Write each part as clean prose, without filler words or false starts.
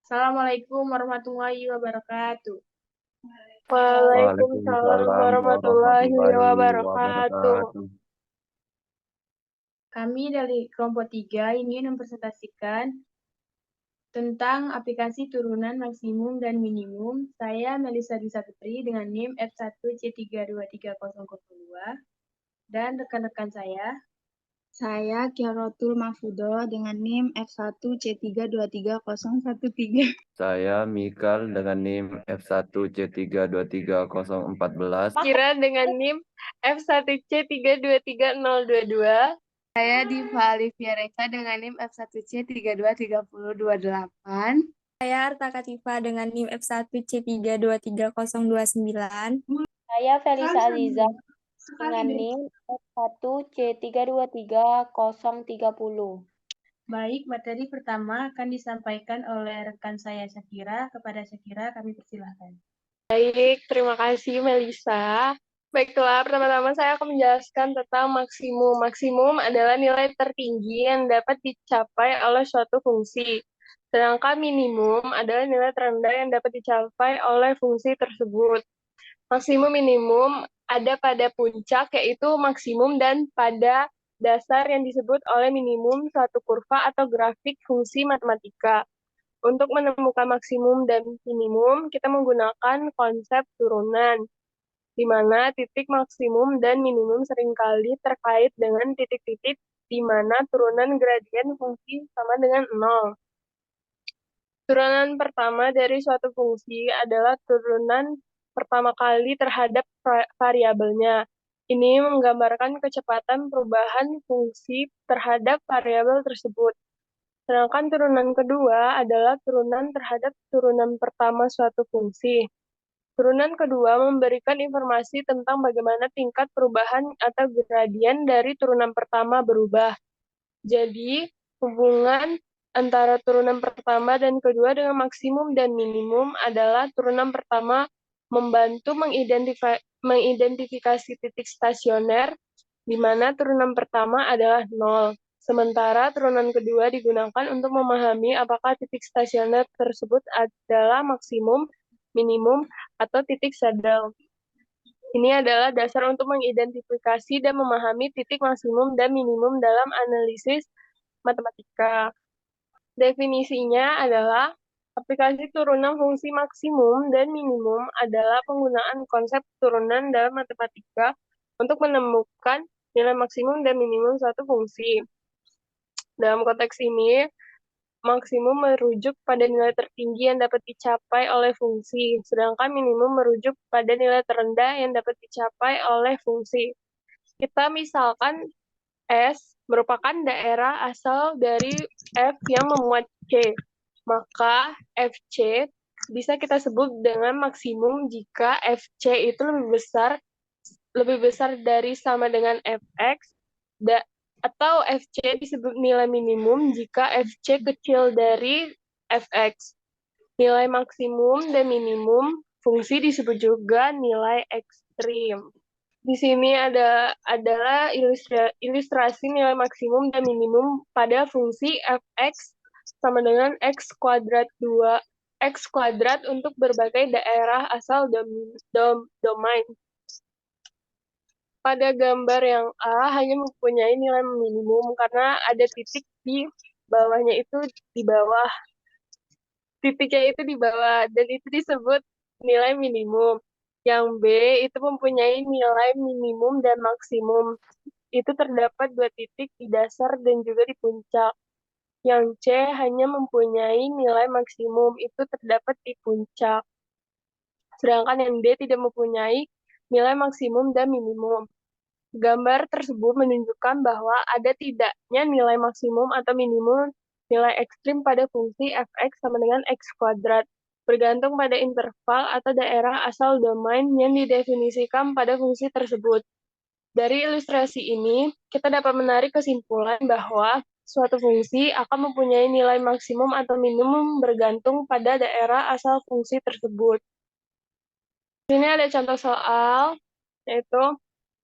Assalamualaikum warahmatullahi wabarakatuh. Waalaikumsalam Waalaikumsalam warahmatullahi warahmatullahi wabarakatuh. wabarakatuh. Kami dari kelompok 3 ingin mempresentasikan tentang aplikasi turunan maksimum dan minimum. Saya Melisa Disa Putri dengan NIM F1C3230002 dan rekan-rekan Saya Kiarotul Mahfudo dengan NIM F1C323013. Saya Mikal dengan NIM F1C3230014. Kira dengan NIM F1C323022. Saya Diva Alivia Reka dengan NIM F1C323028. Saya Arta Katifa dengan NIM F1C3233029. Saya Felisa Aliza dengan NIM F1C3230030. Baik, materi pertama akan disampaikan oleh rekan saya Syakira. Kepada Syakira kami persilahkan. Baik, terima kasih Melisa. Baiklah, pertama-tama saya akan menjelaskan tentang maksimum. Maksimum adalah nilai tertinggi yang dapat dicapai oleh suatu fungsi. Sedangkan minimum adalah nilai terendah yang dapat dicapai oleh fungsi tersebut. Maksimum minimum ada pada puncak, yaitu maksimum, dan pada dasar yang disebut oleh minimum suatu kurva atau grafik fungsi matematika. Untuk menemukan maksimum dan minimum, kita menggunakan konsep turunan, di mana titik maksimum dan minimum seringkali terkait dengan titik-titik di mana turunan gradien fungsi sama dengan 0. Turunan pertama dari suatu fungsi adalah turunan pertama kali terhadap variabelnya. Ini menggambarkan kecepatan perubahan fungsi terhadap variabel tersebut. Sedangkan turunan kedua adalah turunan terhadap turunan pertama suatu fungsi. Turunan kedua memberikan informasi tentang bagaimana tingkat perubahan atau gradien dari turunan pertama berubah. Jadi, hubungan antara turunan pertama dan kedua dengan maksimum dan minimum adalah turunan pertama membantu mengidentifikasi titik stasioner, di mana turunan pertama adalah 0. Sementara turunan kedua digunakan untuk memahami apakah titik stasioner tersebut adalah maksimum, minimum, atau titik saddle. Ini adalah dasar untuk mengidentifikasi dan memahami titik maksimum dan minimum dalam analisis matematika. Definisinya adalah aplikasi turunan fungsi maksimum dan minimum adalah penggunaan konsep turunan dalam matematika untuk menemukan nilai maksimum dan minimum suatu fungsi. Dalam konteks ini, maksimum merujuk pada nilai tertinggi yang dapat dicapai oleh fungsi, sedangkan minimum merujuk pada nilai terendah yang dapat dicapai oleh fungsi. Kita misalkan S merupakan daerah asal dari F yang memuat C, maka FC bisa kita sebut dengan maksimum jika FC itu lebih besar dari sama dengan Fx, atau FC disebut nilai minimum jika FC kecil dari Fx. Nilai maksimum dan minimum fungsi disebut juga nilai ekstrim. Di sini adalah ilustrasi nilai maksimum dan minimum pada fungsi fx sama dengan x kuadrat 2 x kuadrat untuk berbagai daerah asal domain. Pada gambar yang A hanya mempunyai nilai minimum karena ada titik di bawahnya itu di bawah. Titiknya itu di bawah dan itu disebut nilai minimum. Yang B itu mempunyai nilai minimum dan maksimum. Itu terdapat 2 titik di dasar dan juga di puncak. Yang C hanya mempunyai nilai maksimum, itu terdapat di puncak. Sedangkan yang D tidak mempunyai nilai maksimum dan minimum. Gambar tersebut menunjukkan bahwa ada tidaknya nilai maksimum atau minimum nilai ekstrim pada fungsi fx sama dengan x kuadrat, bergantung pada interval atau daerah asal domain yang didefinisikan pada fungsi tersebut. Dari ilustrasi ini, kita dapat menarik kesimpulan bahwa suatu fungsi akan mempunyai nilai maksimum atau minimum bergantung pada daerah asal fungsi tersebut. Di sini ada contoh soal, yaitu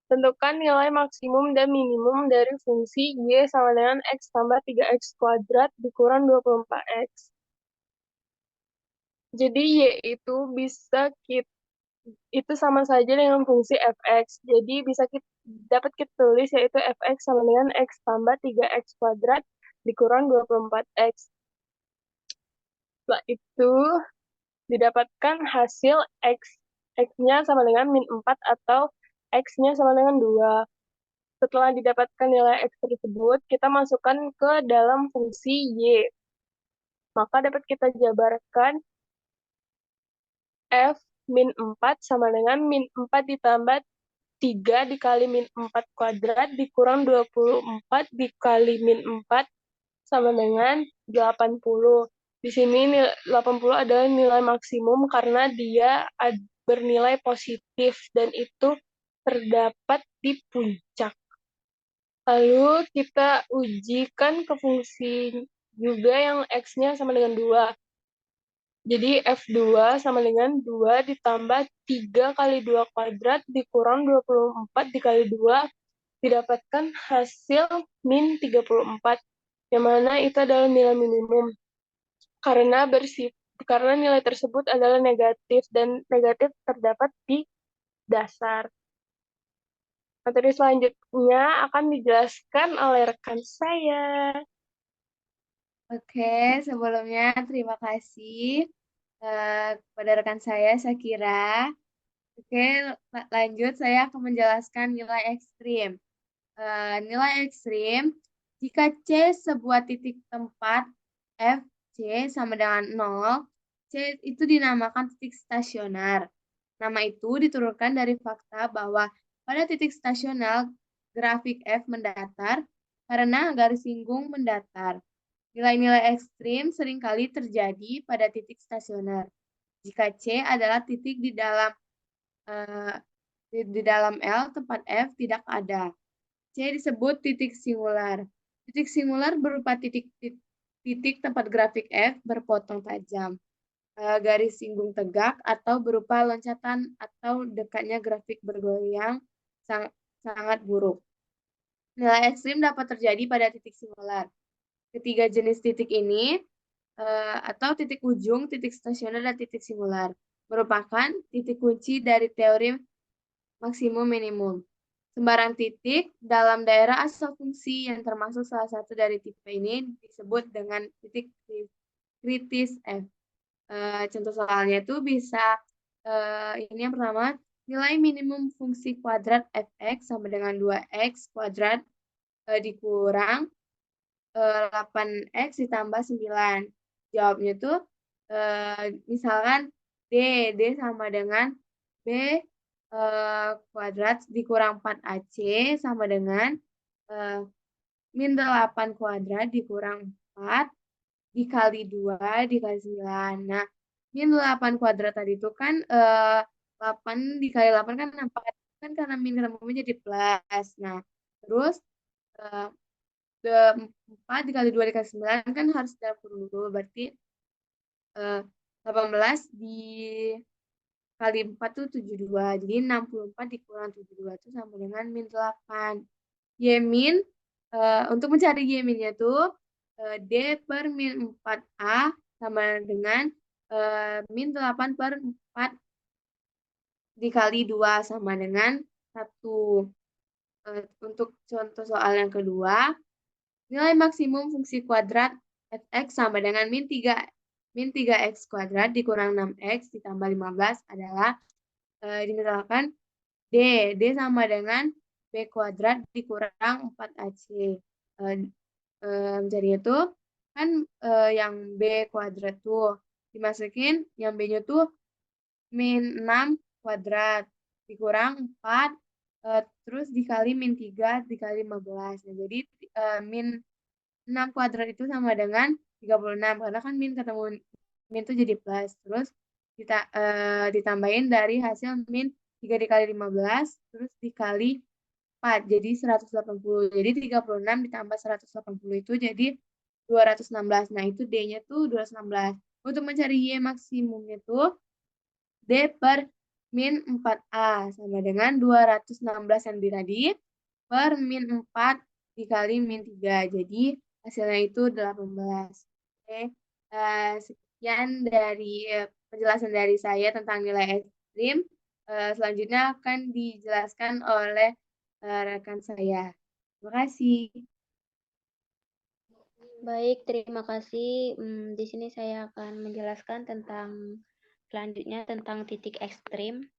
tentukan nilai maksimum dan minimum dari fungsi y sama dengan x tambah 3x kuadrat dikurang 24x. Jadi Y itu bisa itu sama saja dengan fungsi fx. Jadi dapat kita tulis yaitu fx sama dengan x tambah 3x kuadrat dikurang 24x. Setelah itu didapatkan hasil x-nya sama dengan min 4 atau x-nya sama dengan 2. Setelah didapatkan nilai x tersebut, kita masukkan ke dalam fungsi y. Maka dapat kita jabarkan f min 4 sama dengan min 4 ditambah 3 dikali min 4 kuadrat dikurang 24 dikali min 4 sama dengan 80. Di sini 80 adalah nilai maksimum karena dia bernilai positif dan itu terdapat di puncak. Lalu kita ujikan ke fungsi juga yang x-nya sama dengan 2. Jadi F2 sama dengan 2 ditambah 3 kali 2 kuadrat dikurang 24 dikali 2 didapatkan hasil min 34. Yang mana itu adalah nilai minimum. Karena nilai tersebut adalah negatif dan negatif terdapat di dasar. Materi selanjutnya akan dijelaskan oleh rekan saya. Oke, sebelumnya terima kasih kepada rekan saya, Syakira. Oke, lanjut saya akan menjelaskan nilai ekstrim. Nilai ekstrim, jika C sebuah titik tempat F, C sama dengan 0, C itu dinamakan titik stasioner. Nama itu diturunkan dari fakta bahwa pada titik stasioner, grafik F mendatar karena garis singgung mendatar. Nilai-nilai ekstrim seringkali terjadi pada titik stasioner. Jika C adalah titik di dalam L, tempat F tidak ada. C disebut titik singular. Titik singular berupa titik tempat grafik F berpotong tajam, garis singgung tegak, atau berupa loncatan atau dekatnya grafik bergoyang sangat buruk. Nilai ekstrim dapat terjadi pada titik singular. Ketiga jenis titik ini, atau titik ujung, titik stasioner, dan titik singular, merupakan titik kunci dari teori maksimum minimum. Sembarang titik dalam daerah asal fungsi yang termasuk salah satu dari tipe ini disebut dengan titik kritis F. Contoh soalnya itu bisa, ini yang pertama, nilai minimum fungsi kuadrat fx sama dengan 2x kuadrat dikurang 8x ditambah 9. Jawabnya tuh misalkan D sama dengan B kuadrat dikurang 4AC sama dengan min 8 kuadrat dikurang 4 dikali 2 dikali 9. Nah, min 8 kuadrat tadi itu kan 8 dikali 8 kan 4. Kan karena min ketemu jadi plus. Nah, terus 4 dikali 2 dikali 9 kan harus dalam kurung dulu. Berarti 18 dikali 4 tuh 72. Jadi 64 dikurang 72 itu sama dengan min 8. Y min, untuk mencari Y minnya tuh D per min 4A sama dengan min 8 per 4 dikali 2 sama dengan 1. Untuk contoh soal yang kedua, nilai maksimum fungsi kuadrat fx sama dengan min 3x kuadrat dikurang 6x ditambah 15 adalah dimisalkan D sama dengan B kuadrat dikurang 4AC. Jadi itu kan yang B kuadrat tuh dimasukin, yang B-nya tuh min 6 kuadrat dikurang 4 terus dikali min 3 dikali 15. Nah, jadi min 6 kuadrat itu sama dengan 36 karena kan min ketemu min itu jadi plus. Terus kita ditambahin dari hasil min 3 dikali 15 terus dikali 4 jadi 180. Jadi 36 ditambah 180 itu jadi 216. Nah, itu D-nya tuh 216. Untuk mencari Y maksimumnya tuh D per min 4A sama dengan 216 yang tadi per min 4 dikali min 3. Jadi hasilnya itu 18. Oke. Sekian dari penjelasan dari saya tentang nilai ekstrim. Selanjutnya akan dijelaskan oleh rekan saya. Terima kasih. Baik, terima kasih. Di sini saya akan menjelaskan tentang selanjutnya tentang titik ekstrim.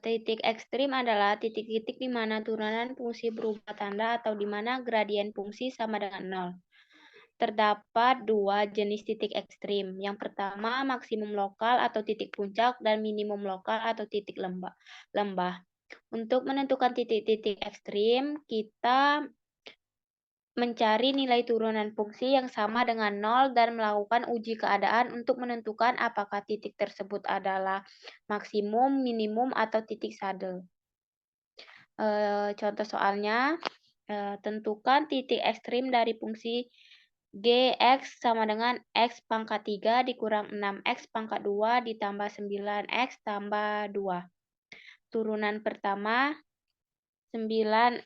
Titik ekstrim adalah titik-titik di mana turunan fungsi berubah tanda atau di mana gradien fungsi sama dengan 0. Terdapat dua jenis titik ekstrim. Yang pertama, maksimum lokal atau titik puncak dan minimum lokal atau titik lembah. Untuk menentukan titik-titik ekstrim, kita mencari nilai turunan fungsi yang sama dengan 0 dan melakukan uji keadaan untuk menentukan apakah titik tersebut adalah maksimum, minimum, atau titik saddle. Contoh soalnya, tentukan titik ekstrim dari fungsi Gx sama dengan X pangkat 3 dikurang 6X pangkat 2 ditambah 9X tambah 2. Turunan pertama, 9X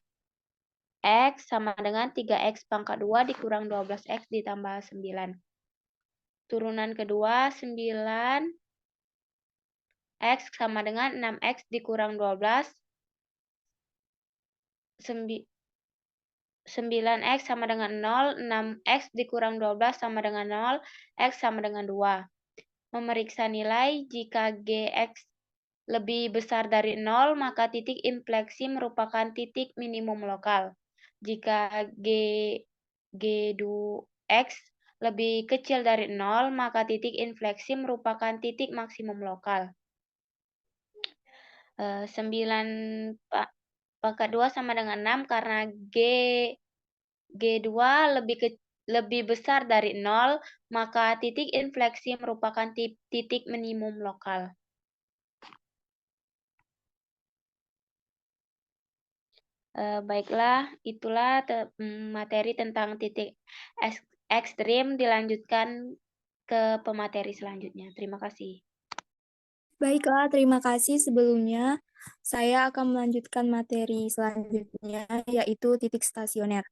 sama dengan 3X pangkat 2 dikurang 12X ditambah 9. Turunan kedua, 9X sama dengan 6X dikurang 12. 9X sama dengan 0, 6X dikurang 12 sama dengan 0, X sama dengan 2. Memeriksa nilai, jika Gx lebih besar dari 0, maka titik infleksi merupakan titik minimum lokal. Jika G2X lebih kecil dari 0, maka titik infleksi merupakan titik maksimum lokal. 9 pangkat 2 sama dengan 6 karena G2 lebih besar dari 0, maka titik infleksi merupakan titik minimum lokal. Baiklah, itulah materi tentang titik ekstrim. Dilanjutkan ke pemateri selanjutnya. Terima kasih. Baiklah, terima kasih. Sebelumnya, saya akan melanjutkan materi selanjutnya, yaitu titik stasioner.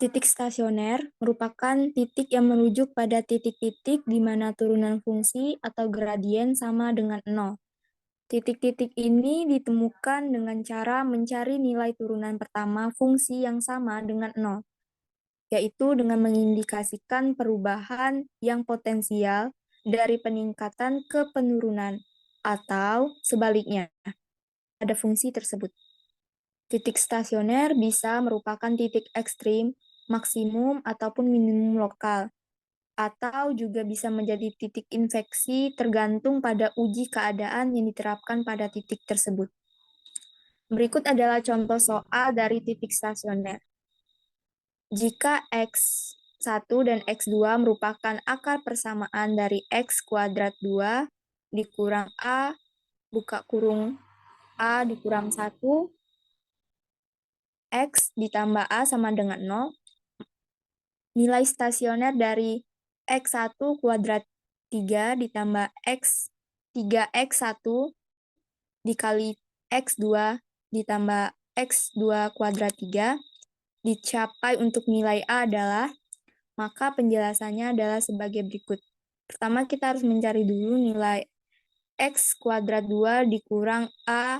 Titik stasioner merupakan titik yang merujuk pada titik-titik di mana turunan fungsi atau gradien sama dengan 0. Titik-titik ini ditemukan dengan cara mencari nilai turunan pertama fungsi yang sama dengan 0, yaitu dengan mengindikasikan perubahan yang potensial dari peningkatan ke penurunan, atau sebaliknya, pada fungsi tersebut. Titik stasioner bisa merupakan titik ekstrim, maksimum, ataupun minimum lokal, atau juga bisa menjadi titik infeksi tergantung pada uji keadaan yang diterapkan pada titik tersebut. Berikut adalah contoh soal dari titik stasioner. Jika X1 dan X2 merupakan akar persamaan dari X kuadrat 2 dikurang A, buka kurung A dikurang 1, X ditambah A sama dengan 0, nilai stasioner dari X1 kuadrat 3 ditambah X 3X1 dikali X2 ditambah X2 kuadrat 3 dicapai untuk nilai A adalah, maka penjelasannya adalah sebagai berikut. Pertama, kita harus mencari dulu nilai X kuadrat 2 dikurang A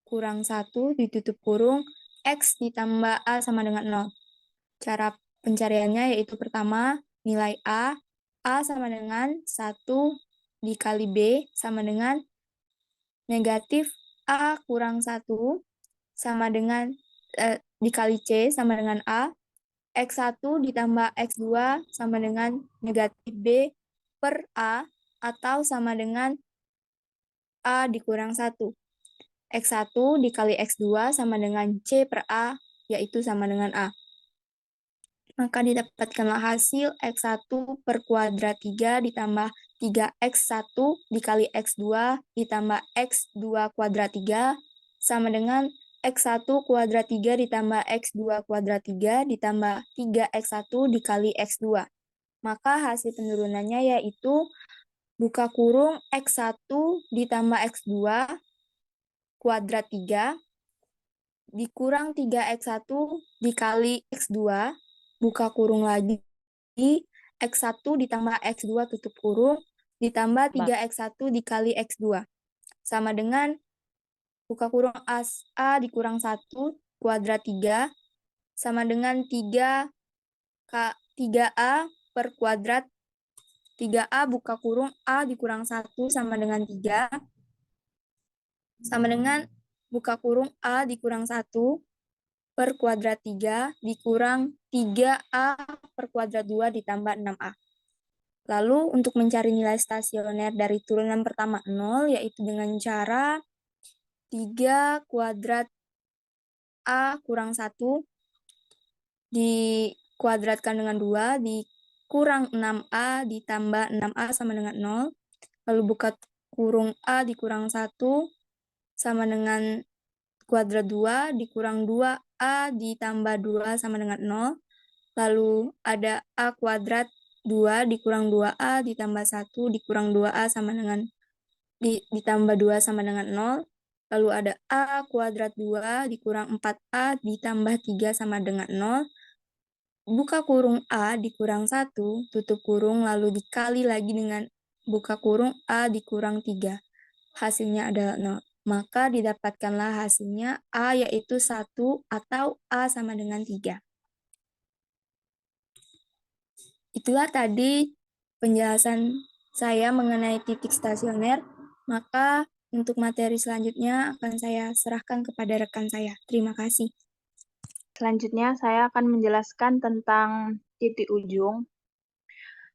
kurang 1 ditutup kurung X ditambah A sama dengan 0. Cara pencariannya yaitu pertama, nilai A sama dengan 1 dikali B sama dengan negatif A kurang 1 sama dengan dikali C sama dengan A, X1 ditambah X2 sama dengan negatif B per A atau sama dengan A dikurang 1. X1 dikali X2 sama dengan C per A, yaitu sama dengan A. Maka didapatkanlah hasil X1 per kuadrat 3 ditambah 3X1 dikali X2 ditambah X2 kuadrat 3 sama dengan X1 kuadrat 3 ditambah X2 kuadrat 3 ditambah 3X1 dikali X2. Maka hasil penurunannya yaitu buka kurung X1 ditambah X2 kuadrat 3 dikurang 3X1 dikali X2, buka kurung lagi, X1 ditambah X2 tutup kurung, ditambah 3x1 dikali x2 sama dengan buka kurung A dikurang 1 kuadrat 3 sama dengan 3A per kuadrat 3A buka kurung A dikurang 1 sama dengan 3 sama dengan buka kurung A dikurang 1 per kuadrat 3 dikurang 3A per kuadrat 2 ditambah 6A. Lalu untuk mencari nilai stasioner dari turunan pertama 0 yaitu dengan cara 3 kuadrat A kurang 1 dikuadratkan dengan 2 dikurang 6A ditambah 6A sama dengan 0. Lalu buka kurung A dikurang 1 sama dengan kuadrat 2 dikurang 2A ditambah 2 sama dengan 0. Lalu ada A kuadrat 2 dikurang 2A ditambah 1 dikurang 2A sama dengan ditambah 2 sama dengan 0. Lalu ada A kuadrat 2 dikurang 4A ditambah 3 sama dengan 0. Buka kurung A dikurang 1, tutup kurung, lalu dikali lagi dengan buka kurung A dikurang 3. Hasilnya adalah 0. Maka didapatkanlah hasilnya A yaitu 1 atau A sama dengan 3. Itulah tadi penjelasan saya mengenai titik stasioner. Maka untuk materi selanjutnya akan saya serahkan kepada rekan saya. Terima kasih. Selanjutnya saya akan menjelaskan tentang titik ujung.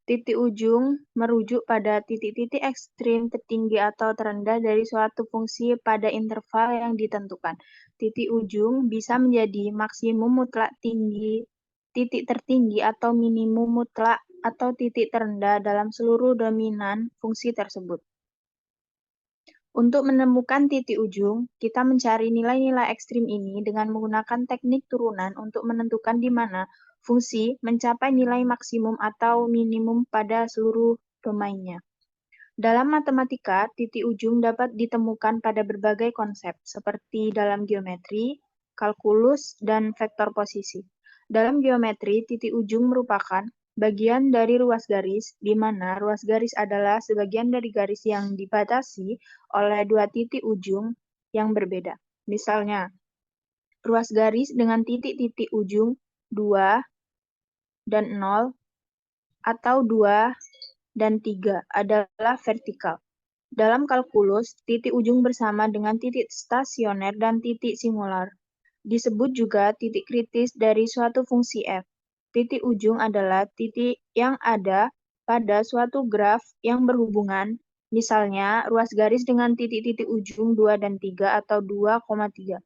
Titik ujung merujuk pada titik-titik ekstrim tertinggi atau terendah dari suatu fungsi pada interval yang ditentukan. Titik ujung bisa menjadi maksimum mutlak tinggi, titik tertinggi atau minimum mutlak atau titik terendah dalam seluruh dominan fungsi tersebut. Untuk menemukan titik ujung, kita mencari nilai-nilai ekstrim ini dengan menggunakan teknik turunan untuk menentukan di mana fungsi mencapai nilai maksimum atau minimum pada seluruh domainnya. Dalam matematika, titik ujung dapat ditemukan pada berbagai konsep, seperti dalam geometri, kalkulus, dan vektor posisi. Dalam geometri, titik ujung merupakan bagian dari ruas garis, di mana ruas garis adalah sebagian dari garis yang dibatasi oleh dua titik ujung yang berbeda. Misalnya, ruas garis dengan titik-titik ujung 2 dan 0 atau 2 dan 3 adalah vertikal. Dalam kalkulus, titik ujung bersama dengan titik stasioner dan titik singular. Disebut juga titik kritis dari suatu fungsi f. Titik ujung adalah titik yang ada pada suatu graf yang berhubungan, misalnya ruas garis dengan titik-titik ujung 2 dan 3 atau 2,3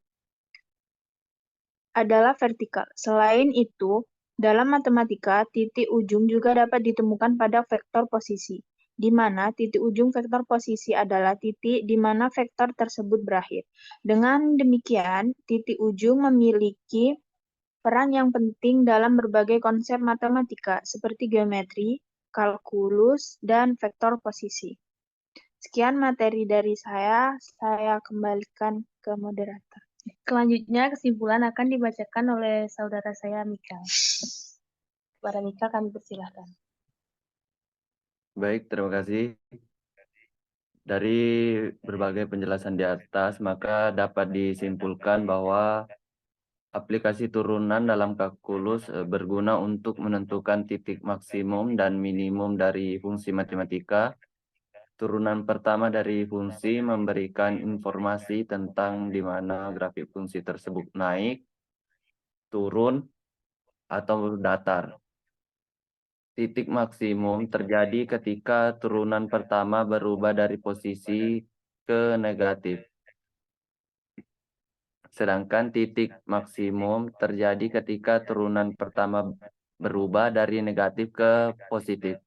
adalah vertikal. Selain itu, dalam matematika, titik ujung juga dapat ditemukan pada vektor posisi, di mana titik ujung vektor posisi adalah titik di mana vektor tersebut berakhir. Dengan demikian, titik ujung memiliki peran yang penting dalam berbagai konsep matematika seperti geometri, kalkulus, dan vektor posisi. Sekian materi dari saya kembalikan ke moderator. Selanjutnya kesimpulan akan dibacakan oleh saudara saya Mika. Kepada Mika kami persilahkan. Baik, terima kasih. Dari berbagai penjelasan di atas, maka dapat disimpulkan bahwa aplikasi turunan dalam kalkulus berguna untuk menentukan titik maksimum dan minimum dari fungsi matematika. Turunan pertama dari fungsi memberikan informasi tentang di mana grafik fungsi tersebut naik, turun, atau datar. Titik maksimum terjadi ketika turunan pertama berubah dari posisi ke negatif. Sedangkan titik maksimum terjadi ketika turunan pertama berubah dari negatif ke positif.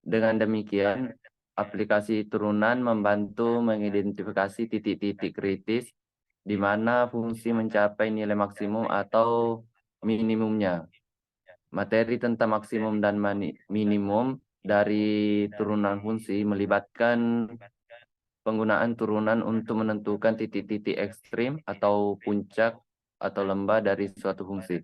Dengan demikian, aplikasi turunan membantu mengidentifikasi titik-titik kritis di mana fungsi mencapai nilai maksimum atau minimumnya. Materi tentang maksimum dan minimum dari turunan fungsi melibatkan penggunaan turunan untuk menentukan titik-titik ekstrim atau puncak atau lembah dari suatu fungsi.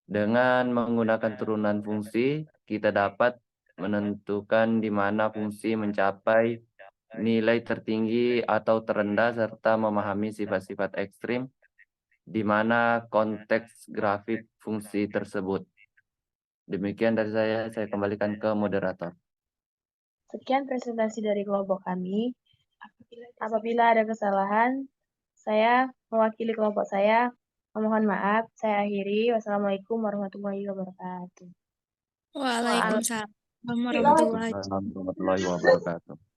Dengan menggunakan turunan fungsi, kita dapat menentukan di mana fungsi mencapai nilai tertinggi atau terendah serta memahami sifat-sifat ekstrim di mana konteks grafik fungsi tersebut. Demikian dari saya kembalikan ke moderator. Sekian presentasi dari kelompok kami. Apabila ada kesalahan, saya mewakili kelompok saya memohon maaf. Saya akhiri. Wassalamualaikum warahmatullahi wabarakatuh. Waalaikumsalam warahmatullahi Warahmatullahi wabarakatuh.